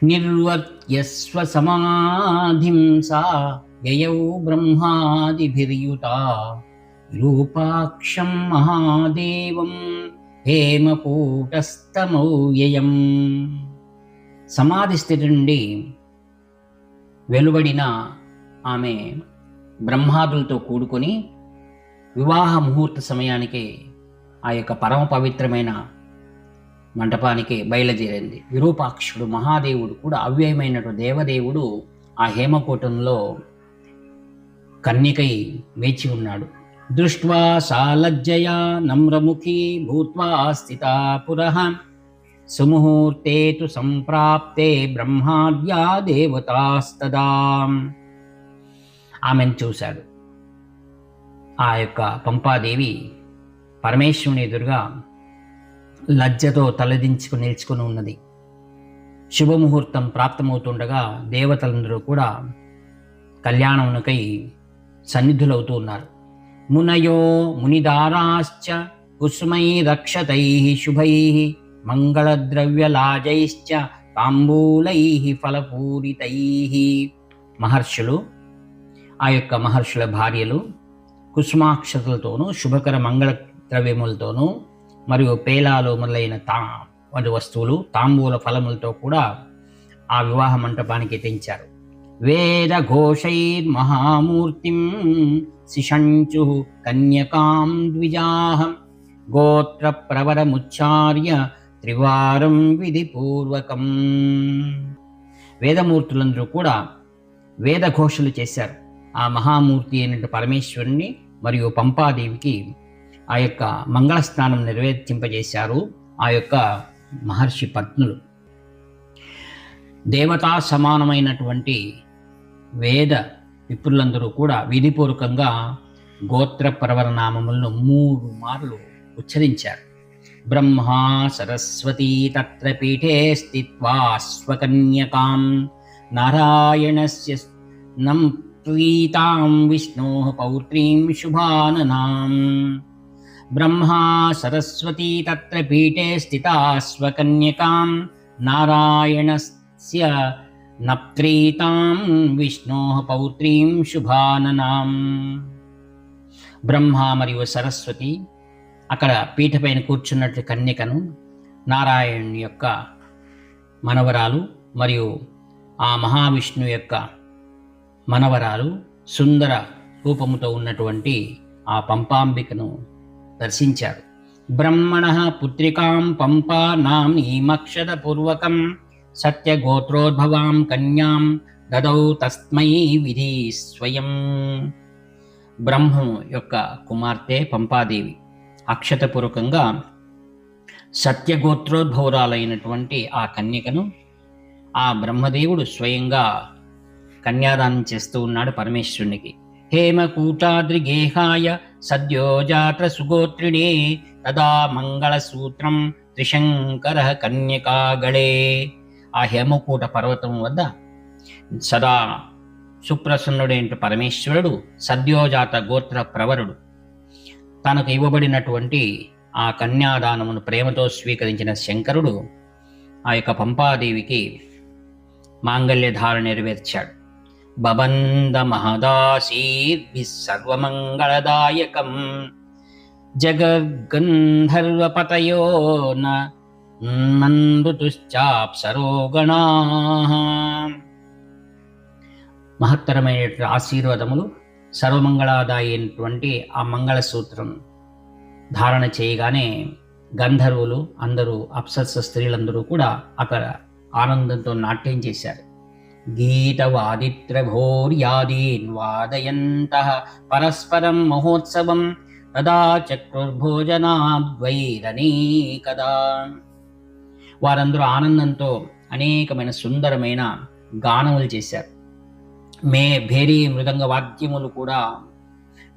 నిర్వర్త్యస్వ సమాధిం సా యయౌ బ్రహ్మాదిభిర్యుతా విరూపాక్షం మహాదేవం హేమకూటస్థమౌవ్యయం. సమాధి స్థితి నుండి వెలువడిన ఆమె బ్రహ్మాదులతో కూడుకొని వివాహ ముహూర్త సమయానికి ఆ యొక్క పరమ పవిత్రమైన మంటపానికి బయలుదేరింది. విరూపాక్షుడు మహాదేవుడు కూడా అవ్యయమైనటువంటి దేవదేవుడు ఆ హేమకూటంలో కన్యకై వేచి ఉన్నాడు. దృష్ట్వా సా లజ్జయా నమ్రముఖీ భూత్వా స్థితా పురః సుముహూర్తే తు సంప్రాప్తే బ్రహ్మాద్యా దేవతాస్తదా. ఆమెను చూశాడు. ఆ యొక్క పంపాదేవి పరమేశ్వరుని ఎదురుగా లజ్జతో తలదించుకు నిల్చుకుని ఉన్నది. శుభముహూర్తం ప్రాప్తమవుతుండగా దేవతలందరూ కూడా కళ్యాణమునకై సన్నిధులవుతూ ఉన్నారు. మునయో మునిదారాశ్చ కుసుమై రక్షతై శుభై మంగళద్రవ్యలాజైశ్చ తాంబూలై ఫలపూరితై. మహర్షులు, ఆ యొక్క మహర్షుల భార్యలు కుసుమాక్షతలతోనూ శుభకర మంగళ ద్రవ్యములతోనూ మరియు పేలాలు మొదలైన వంటి వస్తువులు తాంబూల ఫలములతో కూడా ఆ వివాహ మంటపానికి తెంచారు. వేద ఘోషైర్మహామూర్తిం శిషంచు కన్యకాం ద్విజాహం గోత్ర ప్రవరముచ్చార్య త్రివారం విధిపూర్వకం. వేదమూర్తులందరూ కూడా వేదఘోషలు చేశారు. ఆ మహామూర్తి అయిన పరమేశ్వరుని మరియు పంపాదేవికి ఆ యొక్క మంగళస్నానం నిర్వర్తింపజేశారు ఆ యొక్క మహర్షి పత్నులు. దేవతా సమానమైనటువంటి వేద విప్రులందరూ కూడా విధిపూర్వకంగా గోత్ర ప్రవర నామములను 3 మార్లు ఉచ్చరించారు. బ్రహ్మా సరస్వతీ తత్ర పీఠే స్థిత్వా స్వకన్యకాం నారాయణస్య నం ప్రీతాం విష్ణోః పౌత్రీం శుభాననాం. బ్రహ్మా సరస్వతీ తత్ర పీఠే స్థితా స్వకన్యకాం నారాయణస్య నప్రీతాం విష్ణోః పౌత్రీం శుభాననాం. బ్రహ్మ మరియు సరస్వతి అక్కడ పీఠపైన కూర్చున్నట్లు కన్యకను, నారాయణుని యొక్క మనవరాలు మరియు ఆ మహావిష్ణు యొక్క మనవరాలు సుందర రూపముతో ఉన్నటువంటి ఆ పంపాంబికను దర్శించారు. బ్రహ్మణః పుత్రికాం పంపా నామీమక్షత పూర్వకం సత్యగోత్రోద్భవాం కన్యాం దదౌ తస్మై విధి స్వయం. బ్రహ్మము యొక్క కుమార్తె పంపాదేవి అక్షతపూర్వకంగా సత్యగోత్రోద్భవురాలైనటువంటి ఆ కన్యకను ఆ బ్రహ్మదేవుడు స్వయంగా కన్యాదానం చేస్తూ ఉన్నాడు పరమేశ్వరునికి. హేమకూటాద్రిగేహాయ సద్యోజాత సుగోత్రిణే తదా మంగళసూత్రం త్రిశంకర కన్యకాగళే. ఆ హేమకూట పర్వతం వద్ద సదా సుప్రసన్నుడైన పరమేశ్వరుడు సద్యోజాత గోత్ర ప్రవరుడు తనకు ఇవ్వబడినటువంటి ఆ కన్యాదానమును ప్రేమతో స్వీకరించిన శంకరుడు ఆ యొక్క పంపాదేవికి మాంగళ్య ధారణ నెరవేర్చాడు. బబంద మహదాసీర్భిః సర్వమంగళదాయకం జగద్గంధర్వపతయో నందుతుశ్చాప్సరోగణాః. మహత్తరమైనటువంటి ఆశీర్వాదములు సర్వమంగళాదాయి అయినటువంటి ఆ మంగళసూత్రం ధారణ చేయగానే గంధర్వులు అందరూ అప్సరస స్త్రీలందరూ కూడా అక్కడ ఆనందంతో నాట్యం చేశారు. గీతవాదిత్రఘోర్యాదీన్ వాదయంతః పరస్పరం మహోత్సవం తదా చక్రుర్భోజనాద్వైరనేకదా. వారందరూ ఆనందంతో అనేకమైన సుందరమైన గానములు చేశారు. భేరీ మృదంగ వాద్యములు కూడా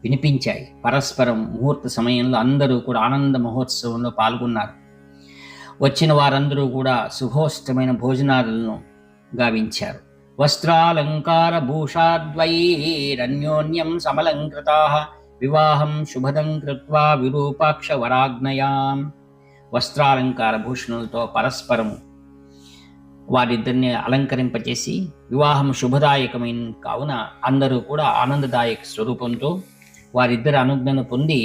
వినిపించాయి. పరస్పరం ముహూర్త సమయంలో అందరూ కూడా ఆనంద మహోత్సవంలో పాల్గొన్నారు. వచ్చిన వారందరూ కూడా శుభోష్టమైన భోజనాలను గావించారు. వస్త్రాలంకార భూషాద్వైరన్యోన్యం సమలంకృతాః వివాహం శుభదం కృత్వా విరూపాక్ష వరాజ్ఞయాం. వస్త్రాలంకార భూషణులతో పరస్పరము వారిద్దరిని అలంకరింపచేసి వివాహం శుభదాయకమైన కావున అందరూ కూడా ఆనందదాయక స్వరూపంతో వారిద్దరి అనుజ్ఞను పొంది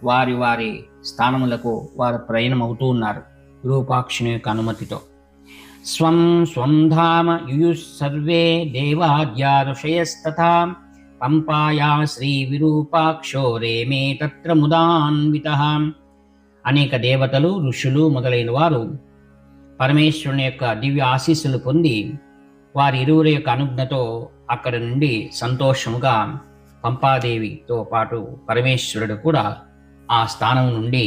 వారి వారి స్థానములకు వారు ప్రయాణం అవుతూ ఉన్నారు విరూపాక్షుని యొక్క అనుమతితో. స్వం స్వం ధామ యుయుః సర్వే దేవాద్యా ఋషయస్తథా పంపాయా శ్రీ విరూపాక్షో రేమే తత్ర ముదాన్వితః. అనేక దేవతలు ఋషులు మొదలైన వారు పరమేశ్వరుని యొక్క దివ్య ఆశీస్సులు పొంది వారి ఇరువురి యొక్క అనుజ్ఞతో అక్కడి నుండి సంతోషముగా పంపాదేవితో పాటు పరమేశ్వరుడు కూడా ఆ స్థానం నుండి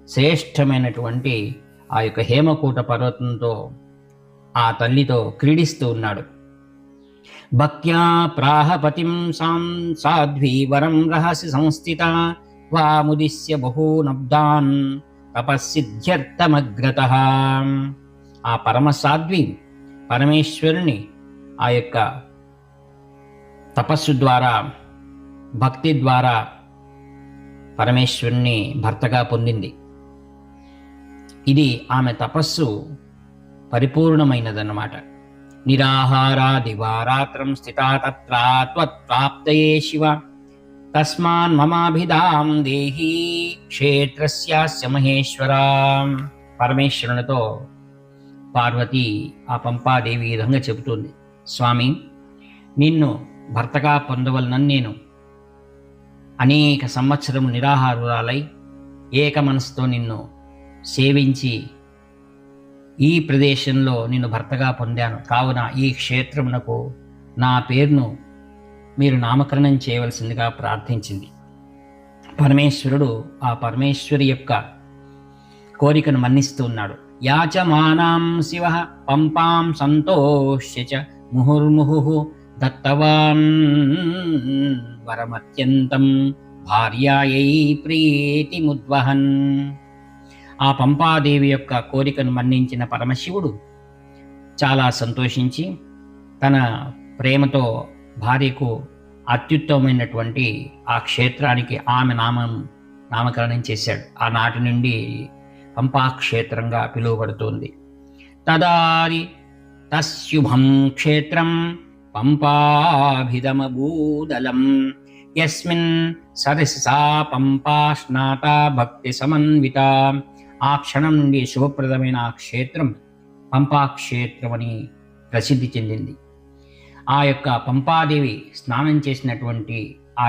శ్రేష్టమైనటువంటి ఆ యొక్క హేమకూట పర్వతంతో ఆ తల్లితో క్రీడిస్తూ ఉన్నాడు. భక్త్యా ప్రాహపతిం సాధ్వీ వరం రహసి సంస్థిత వాముదిశ్య బహూనబ్దాన్ తపస్సిద్ధ్యర్థమగ్రతః. ఆ పరమసాధ్వి పరమేశ్వరుని ఆ యొక్క తపస్సు ద్వారా భక్తి ద్వారా పరమేశ్వరుని భర్తగా పొందింది. ఇది ఆమె తపస్సు పరిపూర్ణమైనదన్నమాట. నిరాహారా దివారాత్రం స్థితా తత్రా త్వత్ప్రాప్తయే శివ తస్మాన్ మమాభిధాం దేహి క్షేత్రస్యాస్య మహేశ్వరా. పరమేశ్వరునితో పార్వతి ఆ పంపాదేవి ఈ విధంగా చెబుతుంది, స్వామి, నిన్ను భర్తగా పొందవలనని నేను అనేక సంవత్సరము నిరాహారురాలై ఏక మనసుతో నిన్ను సేవించి ఈ ప్రదేశంలో నిన్ను భర్తగా పొందాను. కావున ఈ క్షేత్రమునకు నా పేరును మీరు నామకరణం చేయవలసిందిగా ప్రార్థించింది. పరమేశ్వరుడు ఆ పరమేశ్వరి యొక్క కోరికను మన్నిస్తూ ఉన్నాడు. యాచమానాం శివ పంపాం సంతోష్య చ ముహుర్ముహు దత్తవాన్ వరమత్యంతం భార్యాయై ప్రీతిముద్వహన్. ఆ పంపాదేవి యొక్క కోరికను మన్నించిన పరమశివుడు చాలా సంతోషించి తన ప్రేమతో భార్యకు అత్యుత్తమమైనటువంటి ఆ క్షేత్రానికి ఆమె నామకరణం చేశాడు. ఆనాటి నుండి పంపాక్షేత్రంగా పిలువబడుతోంది. తదారి తస్యుభం క్షేత్రం పంపాభిదమభూదలం యస్మిన్ సరసా పంపా స్నాత భక్తి సమన్విత. ఆ క్షణం నుండి శుభప్రదమైన ఆ క్షేత్రం పంపాక్షేత్రం అని ప్రసిద్ధి చెందింది. ఆ యొక్క పంపాదేవి స్నానం చేసినటువంటి ఆ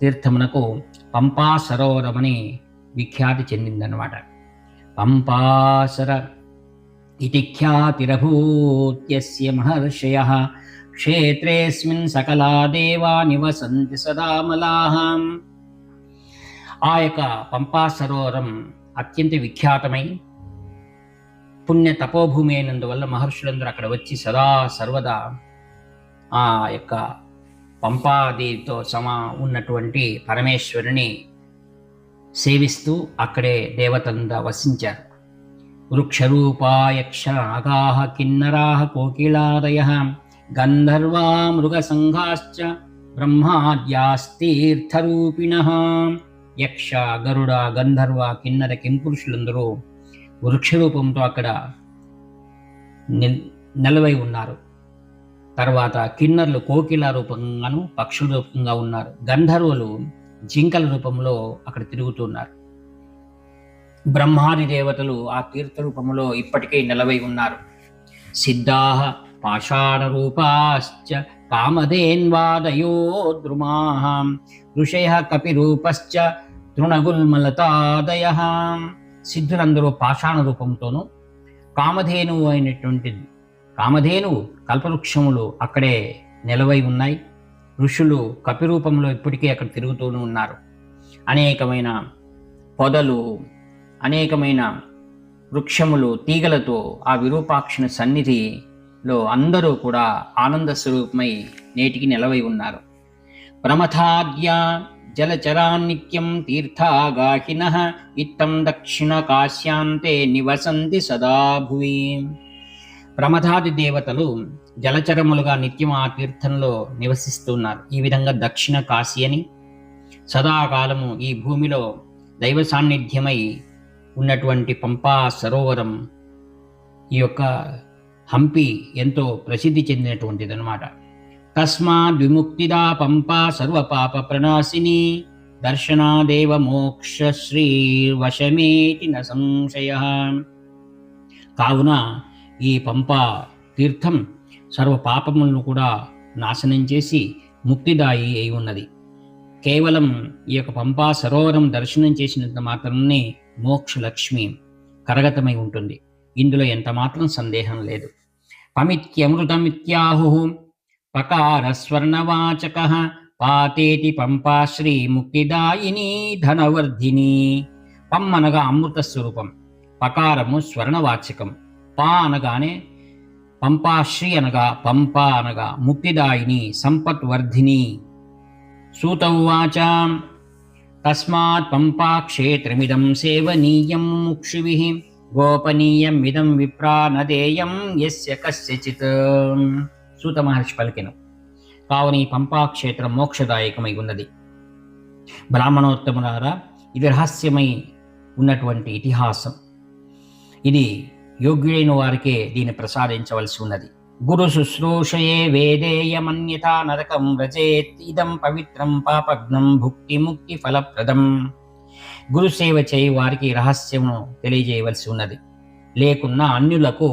తీర్థమునకు పంపా సరోవరం అని విఖ్యాతి చెందిందన్నమాట. పంపాసర ఇతి ఖ్యాతిరభూత్యస్య మహర్షయః క్షేత్రేస్మిన్ సకలా దేవా నివసంతి సదామలాః. ఆ యొక్క పంపా సరోవరం అత్యంత విఖ్యాతమై పుణ్య తపోభూమి అయినందువల్ల మహర్షులందరూ అక్కడ వచ్చి సదా సర్వదా ఆ యొక్క పంపాదేవితో ఉన్నటువంటి పరమేశ్వరుని సేవిస్తూ అక్కడే దేవతంగా వసించారు. వృక్షరూపాయక్ష నాగాః కిన్నరాః కోకిలాదయః గంధర్వా మృగసంఘాశ్చ బ్రహ్మాద్యాస్తీర్థరూపిణః. యక్ష, గరుడ, గంధర్వ, కిన్నర, కింపురుషులందరూ వృక్షరూపంతో అక్కడ నిలవై ఉన్నారు. తర్వాత కిన్నర్లు కోకిల రూపంగాను పక్షుల రూపంగా ఉన్నారు. గంధర్వులు జింకల రూపంలో అక్కడ తిరుగుతున్నారు. బ్రహ్మాది దేవతలు ఆ తీర్థ రూపంలో ఇప్పటికే నిలవై ఉన్నారు. సిద్ధాః పాషాణ రూపాశ్చ కామధేన్వాదయో ద్రుమాః ఋషయః కపిరూపశ్చ తృణగుల్మలతాదయః. సిద్ధులందరూ పాషాణ రూపంతోనూ కామధేనువు అయినటువంటి కామధేనువు కల్పవృక్షములు అక్కడే నిలవై ఉన్నాయి. ఋషులు కపిరూపంలో ఇప్పటికే అక్కడ తిరుగుతూనే ఉన్నారు. అనేకమైన పొదలు, అనేకమైన వృక్షములు, తీగలతో ఆ విరూపాక్షుని సన్నిధిలో అందరూ కూడా ఆనంద స్వరూపమై నేటికి నిలవై ఉన్నారు. ప్రమథాద్య జలచరాన్నిత్యం తీర్థాగాహినః ఇత్తం దక్షిణ కాశ్యాంతే నివసంతి సదా భువి. ప్రమథాది దేవతలు జలచరములుగా నిత్యం ఆ తీర్థంలో నివసిస్తున్నారు. ఈ విధంగా దక్షిణ కాశీ అని సదాకాలము ఈ భూమిలో దైవ సాన్నిధ్యమై ఉన్నటువంటి పంపా సరోవరం ఈ యొక్క హంపి ఎంతో ప్రసిద్ధి చెందినటువంటిది అనమాట. తస్మాద్ విముక్తిదా పంపా సర్వపాప ప్రణాశిని దర్శనాదేవ మోక్ష శ్రీర్వశమేతి న సంశయ. కావున ఈ పంపా తీర్థం సర్వ పాపములను కూడా నాశనం చేసి ముక్తిదాయి అయి ఉన్నది. కేవలం ఈ యొక్క పంపా సరోవరం దర్శనం చేసినంత మాత్రమే మోక్ష లక్ష్మి కరగతమై ఉంటుంది. ఇందులో ఎంత మాత్రం సందేహం లేదు. పమిత్యమృతమిత్యాహు పకార స్వర్ణవాచక పాతేతి పంపా శ్రీ ముక్తిదాయిని ధనవర్ధిని. పం అనగా అమృత స్వరూపం, పకారము స్వర్ణవాచకం, పా అనగానే పంపాశ్రీ అనగా పంప అనగా ముక్తిదాయిని సంపత్వర్ధిని. సూత ఉవాచ తస్మాత్ పంపా క్షేత్రమిదం సేవనీయం ముముక్షుభిః గోపనీయం ఇదం విప్రా నదేయం యస్య కస్యచిత్. సూత మహర్షి పలికెను. కావున ఈ పంపా క్షేత్రం మోక్షదాయకమై ఉన్నది. బ్రాహ్మణోత్తములారా, ఇది రహస్యమై ఉన్నటువంటి ఇతిహాసం. ఇది యోగ్యుడైన వారికే దీన్ని ప్రసాదించవలసి ఉన్నది. గురు శుశ్రూషయే వేదేయమన్యథా నరకం వ్రజేత్ ఇదం పవిత్రం పాపఘ్నం భుక్తి ముక్తి ఫలప్రదం. గురుసేవ చేయి వారికి రహస్యమును తెలియజేయవలసి ఉన్నది. లేకున్నా అన్యులకు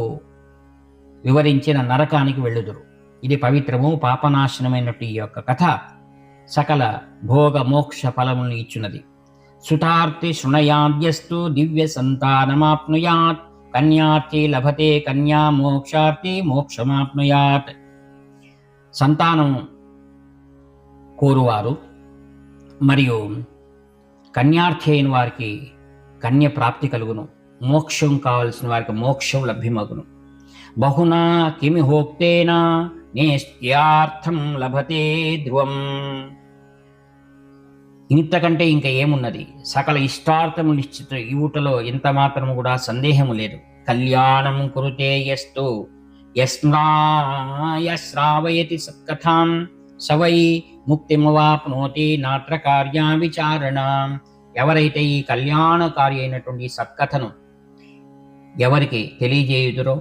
వివరించిన నరకానికి వెళ్ళుదురు. ఇది పవిత్రము పాపనాశనమైనట్టు ఈ యొక్క కథ సకల భోగ మోక్ష ఫలములను ఇచ్చున్నది. సుతార్తి శృణయాద్యస్తు దివ్య సంతానమాప్నుయాత్ కన్యార్థి లభతే కన్యా మోక్షార్థి మోక్షమాప్నుయాత్. సంతానం కోరువారు మరియు కన్యార్థి అయిన వారికి కన్య ప్రాప్తి కలుగును. మోక్షం కావలసిన వారికి మోక్షం లభ్యమగును. బహునా కిమి హోక్తేనా నేస్త్యార్థం లభతే ధ్రువం. ఇంతకంటే ఇంకా ఏమున్నది? సకల ఇష్టార్థము నిశ్చిత ఇవుటలో ఎంత మాత్రము కూడా సందేహము లేదు. కళ్యాణం కురుతే యస్తు యశ్రావయతి సత్కథాం సవై ముక్తిమవాప్నోతి నాత్ర కార్యా విచారణ. ఎవరైతే ఈ కళ్యాణకారి అయినటువంటి సత్కథను ఎవరికి తెలియజేయుదురో,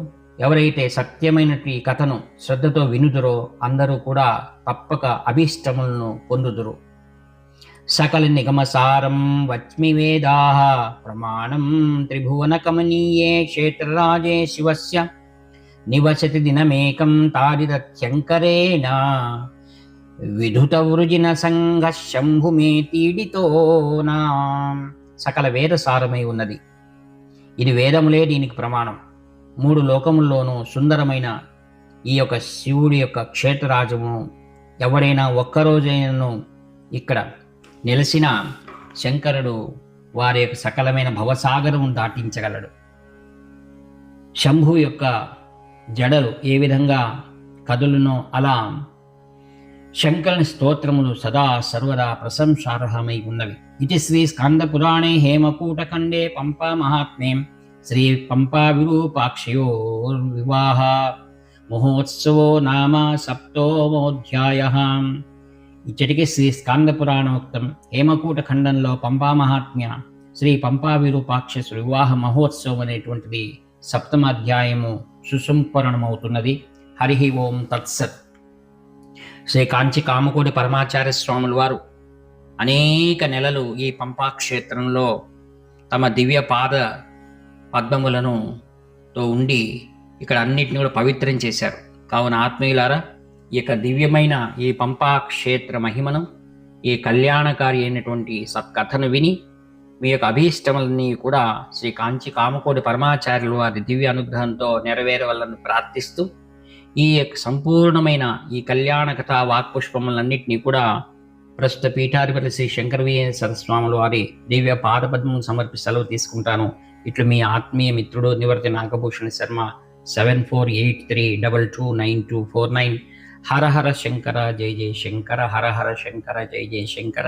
ఎవరైతే సత్యమైనటువంటి ఈ కథను శ్రద్ధతో వినుదురో అందరూ కూడా తప్పక అభీష్టములను పొందుదురు. సకల నిగమసారం వచ్మి వేదాః ప్రమాణం త్రిభువన కమనీయే క్షేత్రరాజే శివస్య నివసతి దినమేకం తాడిదత్యంకరేణ విధుత వృజిన సంఘ శంభుమే తీడితోనా. సకల వేద సారమై ఉన్నది. ఇది వేదములే దీనికి ప్రమాణం. 3 లోకముల్లోనూ సుందరమైన ఈ యొక్క శివుడి యొక్క క్షేత్రరాజము ఎవడైనా ఒక్కరోజైనను ఇక్కడ నెలసిన శంకరుడు వారి యొక్క సకలమైన భవసాగరము దాటించగలడు. శంభు యొక్క జడలు ఏ విధంగా కదులునో అలా శంకరుని స్తోత్రములు సదా సర్వదా ప్రశంసార్హమై ఉన్నవి. ఇది శ్రీ స్కంద పురాణే హేమకూటఖండే పంపా మహాత్మ్యే శ్రీ పంపా విరూపాక్షయో వివాహ మహోత్సవో నామ సప్తమోధ్యాయః. ఇచ్చటికి శ్రీ స్కంద పురాణోక్తం హేమకూట ఖండంలో పంపా మహాత్మ్య శ్రీ పంపా విరూపాక్ష వివాహ మహోత్సవం అనేటువంటిది 7వ అధ్యాయము సుసంపరణమవుతున్నది. హరి ఓం తత్సత్. శ్రీ కాంచి కామకోటి పరమాచార్య స్వాముల వారు అనేక నెలలు ఈ పంపా క్షేత్రంలో తమ దివ్య పాద పద్మములను తో ఉండి ఇక్కడ అన్నిటిని కూడా పవిత్రం చేశారు. కావున ఆత్మీయులారా, ఈ యొక్క దివ్యమైన ఈ పంపా క్షేత్ర మహిమను, ఈ కళ్యాణకారి అయినటువంటి సత్కథను విని మీ యొక్క అభీష్టములన్నీ కూడా శ్రీ కాంచి కామకోటి పరమాచార్యుల వారి దివ్య అనుగ్రహంతో నెరవేరవలని ప్రార్థిస్తూ ఈ యొక్క సంపూర్ణమైన ఈ కళ్యాణ కథా వాక్పుష్పములన్నింటినీ కూడా ప్రస్తుత పీఠాధిపతి శ్రీ శంకరవీయ సరస్వాముల వారి దివ్య పాదపద్మం సమర్పి సెలవు తీసుకుంటాను. ఇట్లు మీ ఆత్మీయ మిత్రుడు నివర్తి నాగభూషణ శర్మ. 7483229249. హర హర శంకర జయ జయ శంకర. హర హర శంకర జయ జయ శంకర.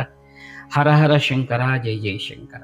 హర హర శంకర జయ జయ శంకర.